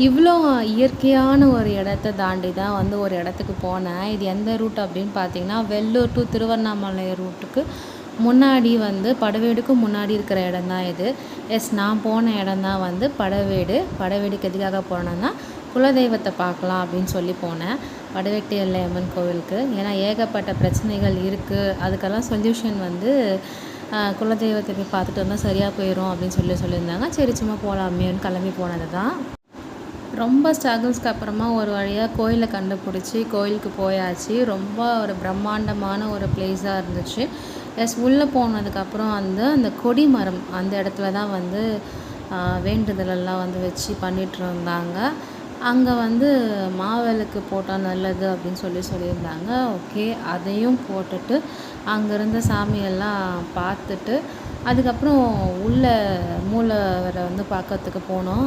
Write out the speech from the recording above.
இவ்வளோ இயற்கையான ஒரு இடத்த தாண்டி தான் வந்து ஒரு இடத்துக்கு போனேன். இது எந்த ரூட் அப்படின்னு பார்த்தீங்கன்னா, வெள்ளூர் டு திருவண்ணாமலை ரூட்டுக்கு முன்னாடி வந்து படவேடுக்கு முன்னாடி இருக்கிற இடம் தான் இது. நான் போன இடம் தான் வந்து படவேடு. படவேடுக்கு எதுக்காக போனேன்னா, குலதெய்வத்த பார்க்கலாம் அப்படின்னு சொல்லி போனேன். வடவெட்டி எல்லையம்மன் கோவிலுக்கு. ஏன்னா ஏகப்பட்ட பிரச்சனைகள் இருக்குது. அதுக்கெல்லாம் சொல்யூஷன் வந்து குலதெய்வத்தை போய் பார்த்துட்டு வந்தால் சரியாக போயிடும் அப்படின்னு சொல்லியிருந்தாங்க. சரி சும்மா போகலாமேன்னு கிளம்பி போனது தான். ரொம்ப ஸ்ட்ரகிள்ஸ்க்கு அப்புறமா ஒரு வழியாக கோயிலை கண்டுபிடிச்சி கோயிலுக்கு போயாச்சு. ரொம்ப ஒரு பிரம்மாண்டமான ஒரு பிளேஸாக இருந்துச்சு. உள்ளே போனதுக்கப்புறம் வந்து அந்த கொடி மரம் அந்த இடத்துல தான் வந்து வேண்டுதலெல்லாம் வந்து வச்சு பண்ணிகிட்ருந்தாங்க. அங்கே வந்து மாவிளக்கு போட்டால் நல்லது அப்படின்னு சொல்லியிருந்தாங்க. ஓகே, அதையும் போட்டுட்டு அங்கே இருந்த சாமியெல்லாம் பார்த்துட்டு அதுக்கப்புறம் உள்ள மூலவரை வந்து பார்க்கறதுக்கு போனோம்.